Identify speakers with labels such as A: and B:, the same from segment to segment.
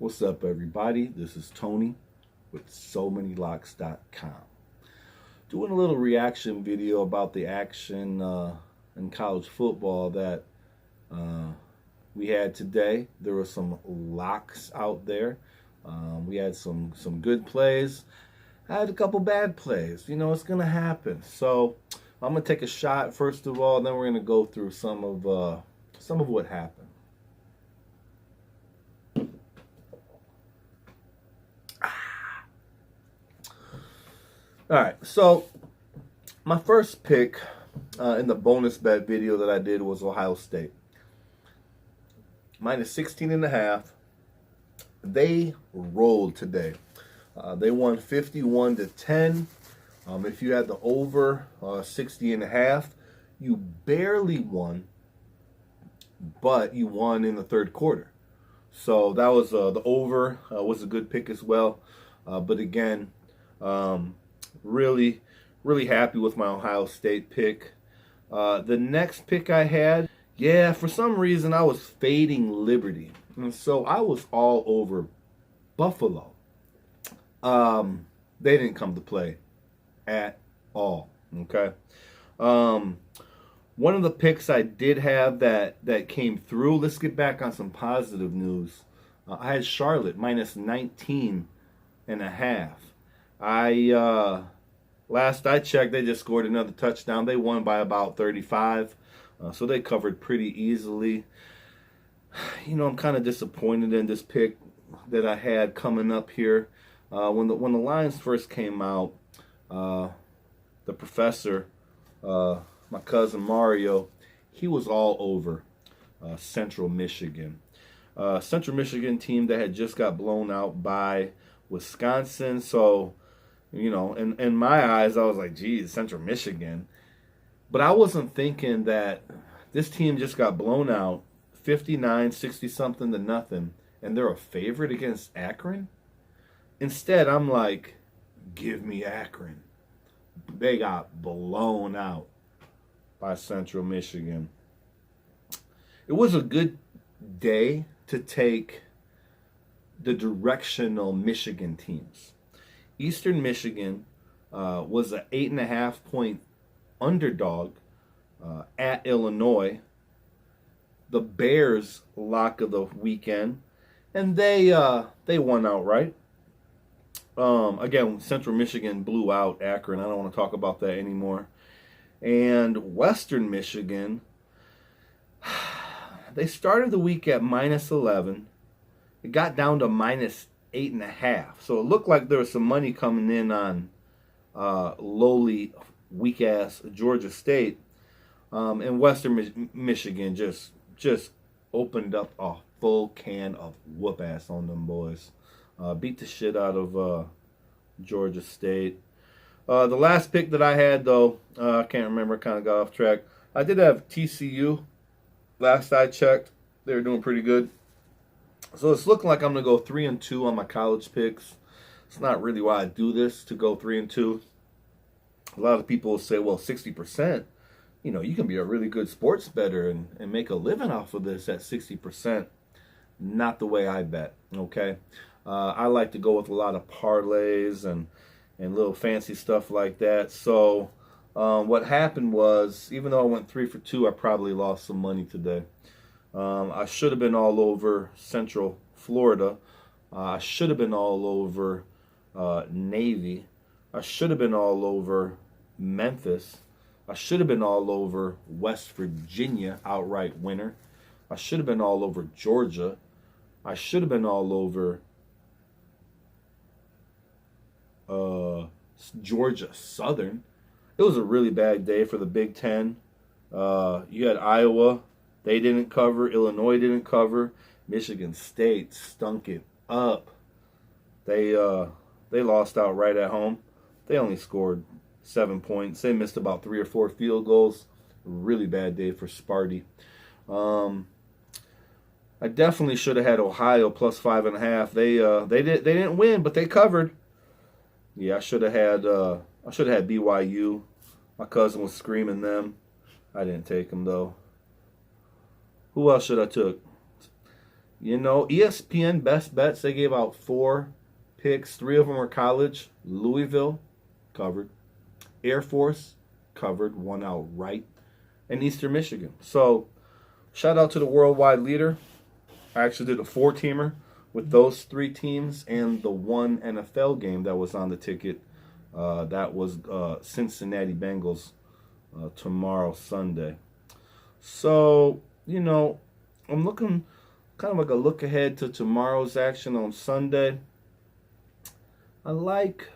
A: What's up, everybody? This is Tony with SoManyLocks.com. Doing a little reaction video about the action in college football that we had today. There were some locks out there. We had some good plays. I had a couple bad plays. You know, it's gonna happen. So I'm gonna take a shot first of all, and then we're gonna go through some of what happened. All right, so my first pick in the bonus bet video that I did was Ohio State. Minus 16.5. They rolled today. They won 51-10. If you had the over 60.5, you barely won, but you won in the third quarter. So that was the over was a good pick as well. But again, really happy with my Ohio State pick. The next pick I had, for some reason I was fading Liberty. And so I was all over Buffalo. They didn't come to play at all. Okay. One of the picks I did have that came through. Let's get back on some positive news. I had Charlotte minus 19.5. Last I checked, they just scored another touchdown. They won by about 35, so they covered pretty easily. You know, I'm kind of disappointed in this pick that I had coming up here. When the lines first came out, the professor, my cousin Mario, he was all over Central Michigan. Central Michigan team that had just got blown out by Wisconsin. So, you know, in my eyes, I was like, geez, Central Michigan. But I wasn't thinking that this team just got blown out 59, 60-something to nothing, and they're a favorite against Akron. Instead, I'm like, give me Akron. They got blown out by Central Michigan. It was a good day to take the directional Michigan teams. Eastern Michigan was an 8.5-point underdog at Illinois. The Bears lock of the weekend, and they won outright. Again, Central Michigan blew out Akron. I don't want to talk about that anymore. And Western Michigan, they started the week at minus 11. It got down to minus 8.5. So it looked like there was some money coming in on lowly, weak-ass Georgia State. And Western Michigan just opened up a full can of whoop-ass on them boys. Beat the shit out of Georgia State. The last pick that I had, though, I can't remember, kind of got off track. I did have TCU. Last I checked, they were doing pretty good. So it's looking like I'm going to go 3-2 on my college picks. It's not really why I do this, to go 3-2. A lot of people will say, well, 60%, you know, you can be a really good sports bettor and make a living off of this at 60%. Not the way I bet, okay? I like to go with a lot of parlays and little fancy stuff like that. So what happened was, even though I went 3 for 2, I probably lost some money today. I should have been all over Central Florida. I should have been all over Navy. I should have been all over Memphis. I should have been all over West Virginia, outright winner. I should have been all over Georgia. I should have been all over Georgia Southern. It was a really bad day for the Big Ten. You had Iowa. They didn't cover. Illinois didn't cover. Michigan State stunk it up. They lost out right at home. They only scored 7 points. They missed about 3 or 4 field goals. Really bad day for Sparty. I definitely should have had Ohio plus 5.5. They didn't win, but they covered. Yeah, I should have had BYU. My cousin was screaming them. I didn't take them though. Who else should I took? You know, ESPN Best Bets, they gave out 4 picks. 3 of them were college. Louisville, covered. Air Force, covered, one outright. And Eastern Michigan. So, shout out to the worldwide leader. I actually did a 4-teamer with those 3 teams and the one NFL game that was on the ticket. That was Cincinnati Bengals tomorrow, Sunday. So, you know, I'm looking kind of like a look ahead to tomorrow's action on Sunday. I like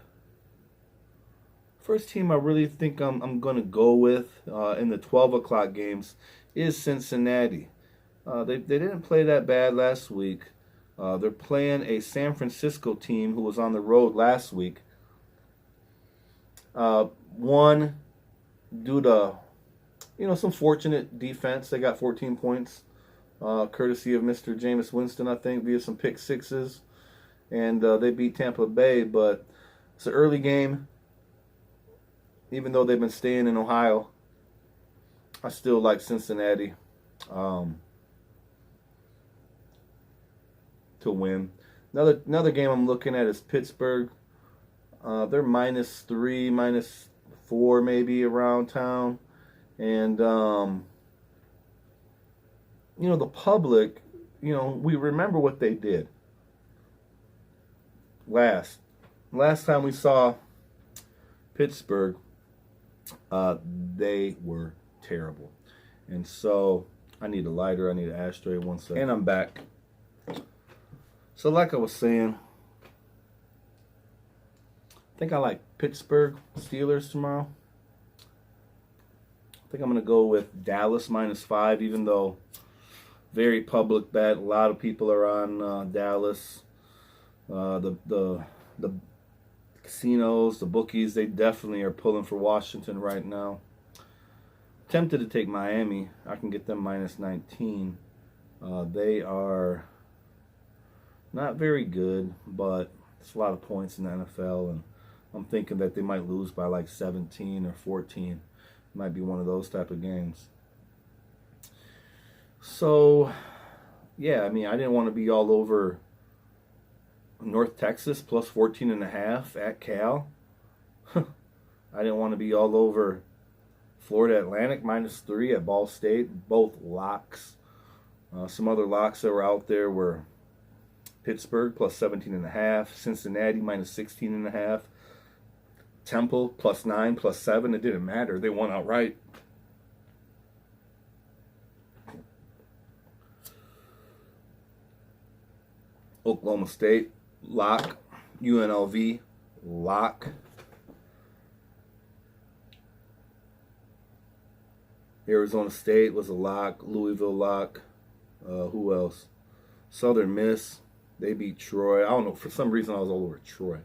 A: first team I really think I'm going to go with in the 12 o'clock games is Cincinnati. They didn't play that bad last week. They're playing a San Francisco team who was on the road last week. One, due to some fortunate defense, they got 14 points, courtesy of Mr. Jameis Winston, I think, via some pick sixes, and they beat Tampa Bay. But it's an early game. Even though they've been staying in Ohio, I still like Cincinnati to win. Another game I'm looking at is Pittsburgh. They're -3, -4 maybe around town. And, the public, we remember what they did last time we saw Pittsburgh. They were terrible. And so I need a lighter, I need an ashtray, 1 second. And I'm back. So like I was saying, I think I like Pittsburgh Steelers tomorrow. I think I'm going to go with Dallas -5, even though very public bet. A lot of people are on Dallas. The casinos, the bookies, they definitely are pulling for Washington right now. Tempted to take Miami. I can get them -19. They are not very good, but it's a lot of points in the NFL, and I'm thinking that they might lose by like 17 or 14. Might be one of those type of games. So, yeah, I mean, I didn't want to be all over North Texas plus 14.5 at Cal. I didn't want to be all over Florida Atlantic -3 at Ball State. Both locks. Some other locks that were out there were Pittsburgh plus 17.5, Cincinnati -16.5, Temple +9, +7. It didn't matter. They won outright. Oklahoma State, lock. UNLV, lock. Arizona State was a lock. Louisville, lock. Who else? Southern Miss, they beat Troy. I don't know. For some reason, I was all over Troy.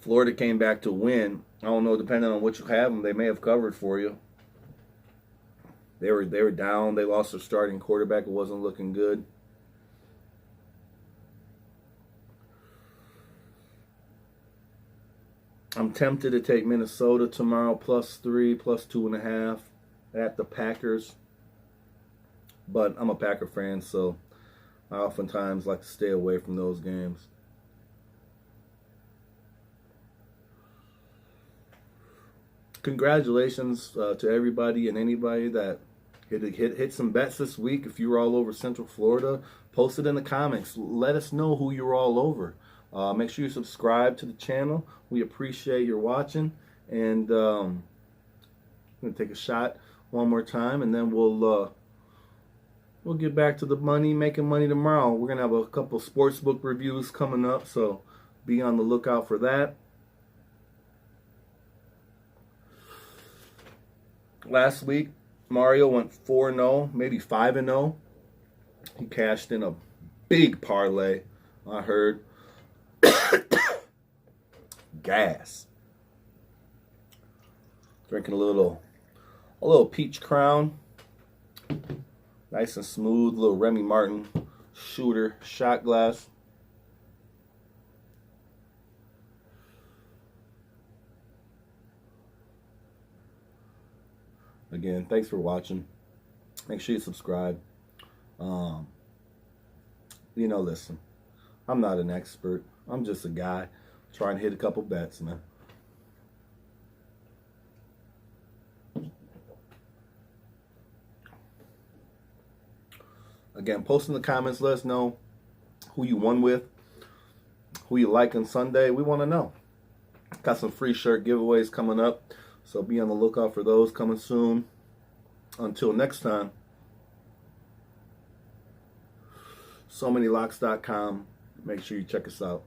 A: Florida came back to win. I don't know. Depending on what you have them, they may have covered for you. They were down. They lost their starting quarterback. It wasn't looking good. I'm tempted to take Minnesota tomorrow +3, +2.5 at the Packers. But I'm a Packer fan, so I oftentimes like to stay away from those games. Congratulations to everybody and anybody that hit some bets this week. If you were all over Central Florida, post it in the comments. Let us know who you were all over. Make sure you subscribe to the channel. We appreciate your watching. And I'm going to take a shot one more time, and then we'll get back to the making money tomorrow. We're going to have a couple sportsbook reviews coming up, so be on the lookout for that. Last week, Mario went 4-0, maybe 5-0. He cashed in a big parlay, I heard. Gas. Drinking a little peach crown. Nice and smooth, little Remy Martin shooter shot glass. Again, thanks for watching. Make sure you subscribe. Um, listen, I'm not an expert. I'm just a guy trying to hit a couple bets, man. Again, post in the comments. Let us know who you won with, who you like on Sunday. We want to know. Got some free shirt giveaways coming up, so be on the lookout for those coming soon. Until next time, SoManyLocks.com. Make sure you check us out.